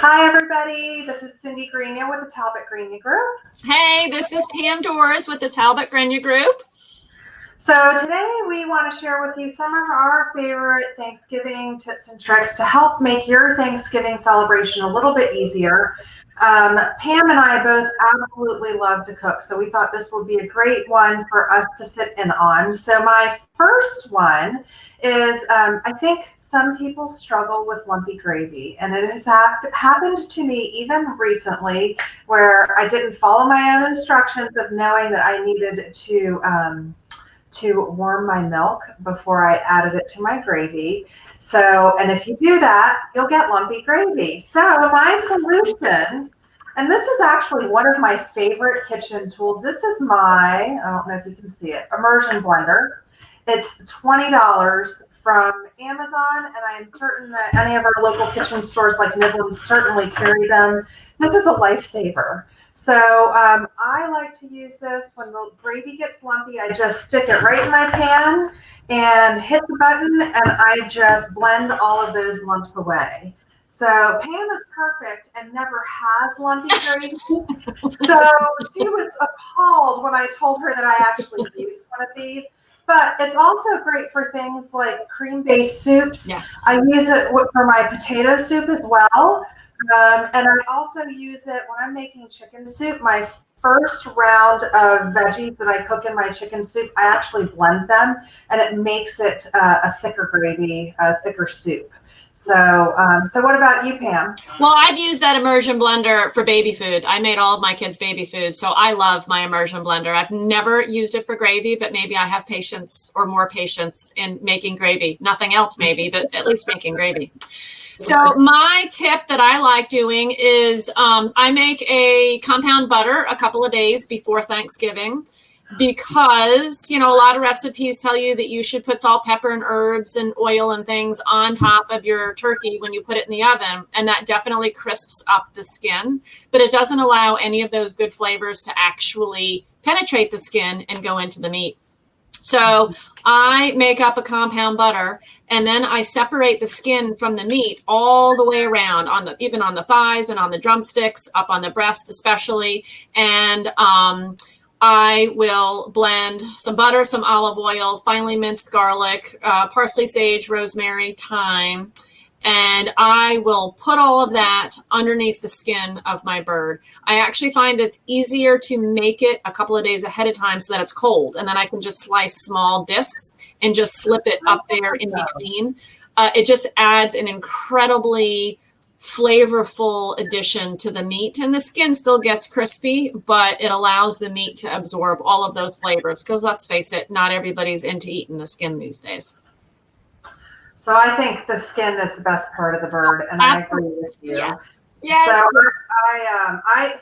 Hi, everybody. This is Cindy Greenya with the Talbot Greenya Group. Hey, this is Pam Dors with the Talbot Greenya Group. So today we want to share with you some of our favorite Thanksgiving tips and tricks to help make your Thanksgiving celebration a little bit easier. Pam and I both absolutely love to cook, so we thought this would be a great one for us to sit in on. So my first one is, I think some people struggle with lumpy gravy, and it has happened to me even recently where I didn't follow my own instructions of knowing that I needed to warm my milk before I added it to my gravy. So, and if you do that, you'll get lumpy gravy. So my solution, and this is actually one of my favorite kitchen tools. This is my, I don't know if you can see it, immersion blender. It's $20 from Amazon, and I am certain that any of our local kitchen stores like Nibblins certainly carry them. This is a lifesaver. So I like to use this when the gravy gets lumpy. I just stick it right in my pan and hit the button, and I just blend all of those lumps away. So Pam is perfect and never has lumpy gravy. So she was appalled when I told her that I actually used one of these. But it's also great for things like cream-based soups. Yes. I use it for my potato soup as well. And I also use it when I'm making chicken soup. My first round of veggies that I cook in my chicken soup, I actually blend them, and it makes it a thicker gravy, a thicker soup. So, so what about you, Pam? Well, I've used that immersion blender for baby food. I made all of my kids' baby food, so I love my immersion blender. I've never used it for gravy, but maybe I have patience or more patience in making gravy. Nothing else maybe, but at least making gravy. So my tip that I like doing is I make a compound butter a couple of days before Thanksgiving because, you know, a lot of recipes tell you that you should put salt, pepper, and herbs and oil and things on top of your turkey when you put it in the oven. And that definitely crisps up the skin, but it doesn't allow any of those good flavors to actually penetrate the skin and go into the meat. So I make up a compound butter, and then I separate the skin from the meat all the way around, even on the thighs and on the drumsticks, up on the breast especially. And I will blend some butter, some olive oil, finely minced garlic, parsley, sage, rosemary, thyme, and I will put all of that underneath the skin of my bird. I actually find it's easier to make it a couple of days ahead of time so that it's cold, and then I can just slice small discs and just slip it up there in between. It just adds an incredibly flavorful addition to the meat, and the skin still gets crispy, but it allows the meat to absorb all of those flavors, because let's face it, not everybody's into eating the skin these days. So I think the skin is the best part of the bird, and absolutely. I agree with you. Yes. Yes.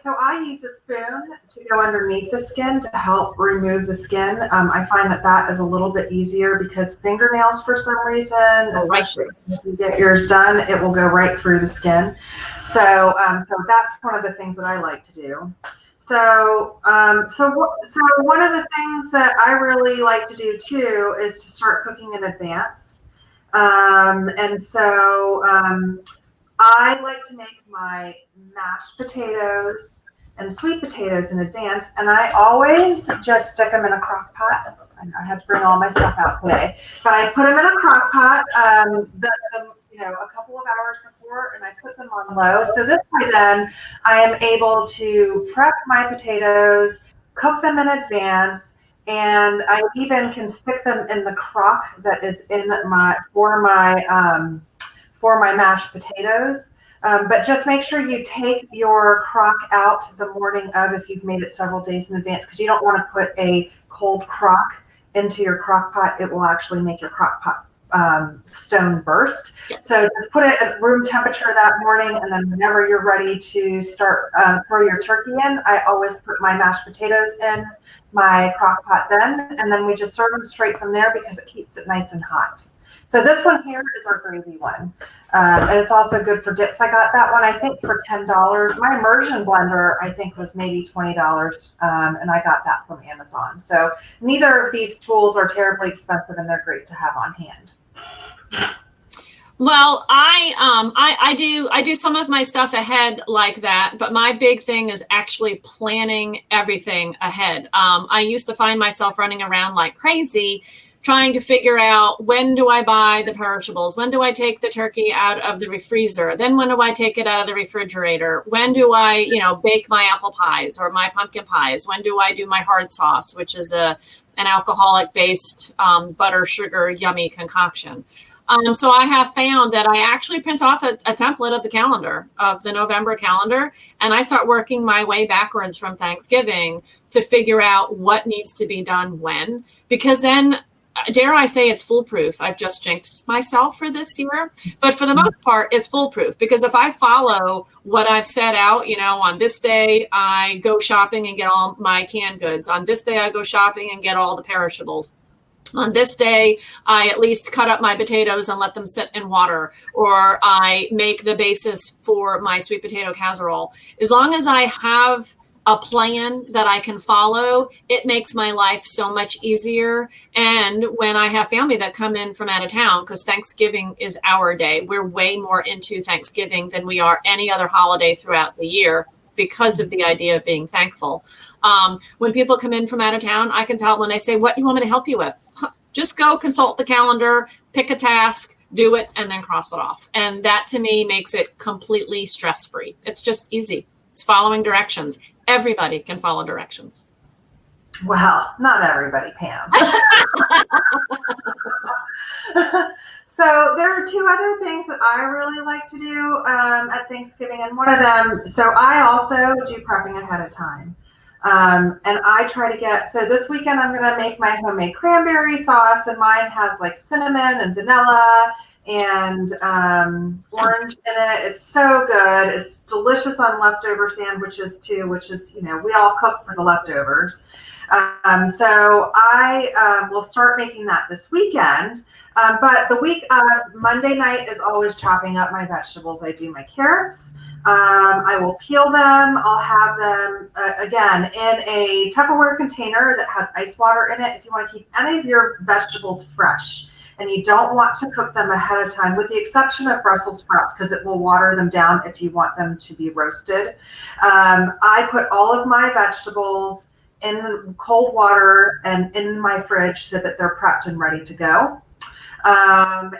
So I use a spoon to go underneath the skin to help remove the skin. I find that is a little bit easier because fingernails, for some reason, especially if you get yours done, it will go right through the skin. So that's one of the things that I like to do. So one of the things that I really like to do too is to start cooking in advance. I like to make my mashed potatoes and sweet potatoes in advance, and I always just stick them in a crock pot. I have to bring all my stuff out today, but I put them in a crock pot, a couple of hours before, and I put them on low. So this way then I am able to prep my potatoes, cook them in advance, and I even can stick them in the crock that is in for my mashed potatoes. But just make sure you take your crock out the morning of if you've made it several days in advance, because you don't want to put a cold crock into your crock pot. It will actually make your crock pot stone burst. So just put it at room temperature that morning, and then whenever you're ready to start throw your turkey in, I always put my mashed potatoes in my crock pot then, and then we just serve them straight from there because it keeps it nice and hot. So this one here is our gravy one, and it's also good for dips. I got that one, I think, for $10. My immersion blender, I think, was maybe $20, and I got that from Amazon. So neither of these tools are terribly expensive, and they're great to have on hand. Well, I do some of my stuff ahead like that, but my big thing is actually planning everything ahead. I used to find myself running around like crazy, trying to figure out when do I buy the perishables, when do I take the turkey out of the freezer, then when do I take it out of the refrigerator, when do I, bake my apple pies or my pumpkin pies, when do I do my hard sauce, which is an alcoholic based butter sugar yummy concoction. So I have found that I actually print off a template of the calendar, of the November calendar, and I start working my way backwards from Thanksgiving to figure out what needs to be done when, because then, dare I say, it's foolproof. I've just jinxed myself for this year, but for the most part, it's foolproof, because if I follow what I've set out, on this day, I go shopping and get all my canned goods. On this day, I go shopping and get all the perishables. On this day, I at least cut up my potatoes and let them sit in water, or I make the basis for my sweet potato casserole. As long as I have a plan that I can follow, it makes my life so much easier. And when I have family that come in from out of town, because Thanksgiving is our day, we're way more into Thanksgiving than we are any other holiday throughout the year, because of the idea of being thankful. When people come in from out of town, I can tell when they say, what do you want me to help you with? Just go consult the calendar, pick a task, do it, and then cross it off. And that to me makes it completely stress-free. It's just easy. It's following directions. Everybody can follow directions. Well, not everybody, Pam. So there are two other things that I really like to do at Thanksgiving, and one of them, so I also do prepping ahead of time. And I try to get, so this weekend I'm going to make my homemade cranberry sauce, and mine has like cinnamon and vanilla and orange in it. It's so good. It's delicious on leftover sandwiches too, which is, we all cook for the leftovers. So I will start making that this weekend. But Monday night is always chopping up my vegetables. I do my carrots. I will peel them. I'll have them, again, in a Tupperware container that has ice water in it if you want to keep any of your vegetables fresh and you don't want to cook them ahead of time, with the exception of Brussels sprouts, because it will water them down if you want them to be roasted. I put all of my vegetables in cold water and in my fridge so that they're prepped and ready to go. And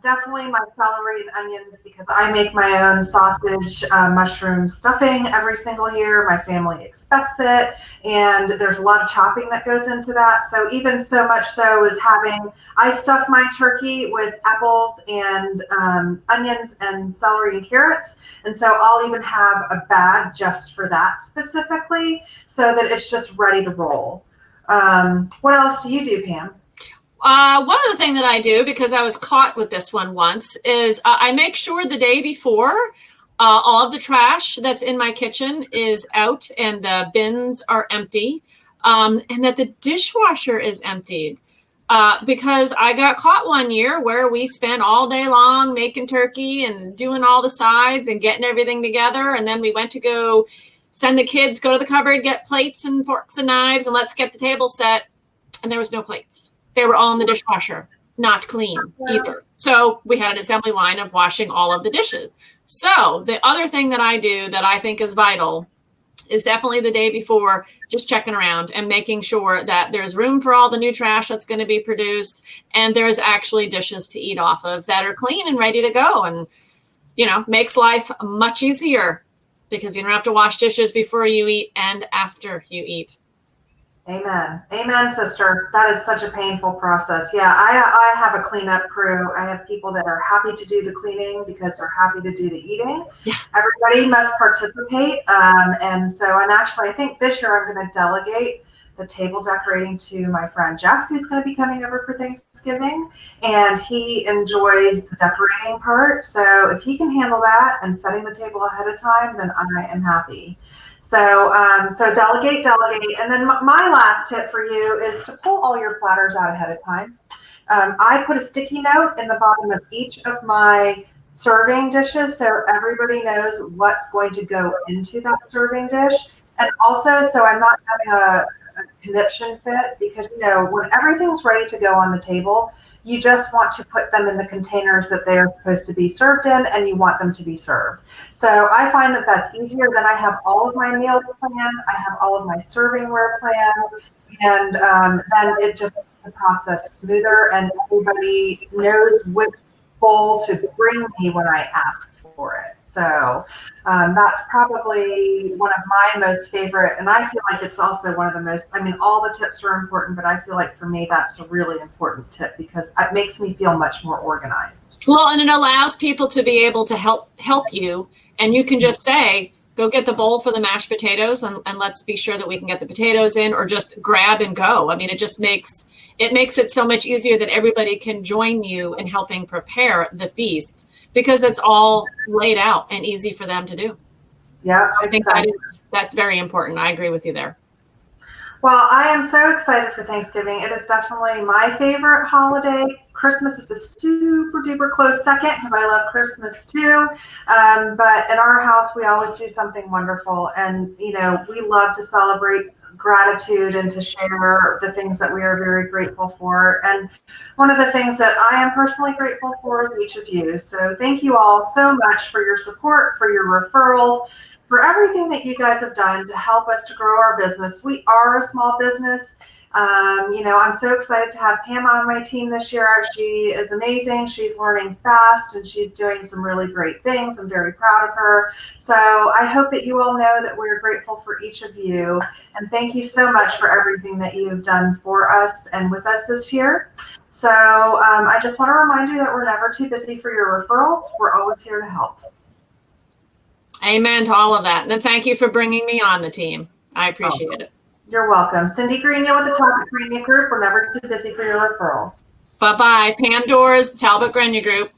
definitely my celery and onions, because I make my own sausage, mushroom stuffing every single year. My family expects it, and there's a lot of chopping that goes into that. So even so much so is I stuff my turkey with apples and onions and celery and carrots. And so I'll even have a bag just for that specifically, so that it's just ready to roll. What else do you do, Pam? One other thing that I do, because I was caught with this one once, is I make sure the day before all of the trash that's in my kitchen is out and the bins are empty, and that the dishwasher is emptied. Because I got caught one year where we spent all day long making turkey and doing all the sides and getting everything together. And then we went to go send the kids, go to the cupboard, get plates and forks and knives, and let's get the table set. And there was no plates. They were all in the dishwasher, not clean either. So we had an assembly line of washing all of the dishes. So the other thing that I do that I think is vital is definitely the day before, just checking around and making sure that there's room for all the new trash that's going to be produced, and there's actually dishes to eat off of that are clean and ready to go, and makes life much easier, because you don't have to wash dishes before you eat and after you eat. Amen. Amen, sister. That is such a painful process. Yeah, I have a cleanup crew. I have people that are happy to do the cleaning because they're happy to do the eating. Yeah. Everybody must participate. And I think this year I'm going to delegate the table decorating to my friend Jeff, who's going to be coming over for Thanksgiving. And he enjoys the decorating part. So if he can handle that and setting the table ahead of time, then I am happy. So delegate. And then my last tip for you is to pull all your platters out ahead of time. I put a sticky note in the bottom of each of my serving dishes, so everybody knows what's going to go into that serving dish. And also, so I'm not having a conniption fit, because, when everything's ready to go on the table, You just want to put them in the containers that they are supposed to be served in, and you want them to be served. So I find that that's easier. Then I have all of my meals planned. I have all of my servingware planned, and then it just makes the process smoother, and everybody knows which bowl to bring me when I ask for it. So that's probably one of my most favorite, and I feel like it's also one of the most, I mean, all the tips are important, but I feel like for me that's a really important tip because it makes me feel much more organized. Well, and it allows people to be able to help you, and you can just say, go get the bowl for the mashed potatoes, and let's be sure that we can get the potatoes in, or just grab and go. I mean, it just makes it so much easier that everybody can join you in helping prepare the feast because it's all laid out and easy for them to do. Yeah, so I think that's very important. I agree with you there. Well, I am so excited for Thanksgiving. It is definitely my favorite holiday. Christmas is a super duper close second because I love Christmas too. But in our house, we always do something wonderful. And, you know, we love to celebrate gratitude and to share the things that we are very grateful for. And one of the things that I am personally grateful for is each of you. So thank you all so much for your support, for your referrals, for everything that you guys have done to help us to grow our business. We are a small business. You know, I'm so excited to have Pam on my team this year. She is amazing. She's learning fast and she's doing some really great things. I'm very proud of her. So I hope that you all know that we're grateful for each of you. And thank you so much for everything that you've done for us and with us this year. So I just want to remind you that we're never too busy for your referrals. We're always here to help. Amen to all of that. And then thank you for bringing me on the team. I appreciate it. You're welcome. Cindy Greenya with the Talbot Greenya Group. We're never too busy for your referrals. Bye-bye. Pam Dors, Talbot Greenya Group.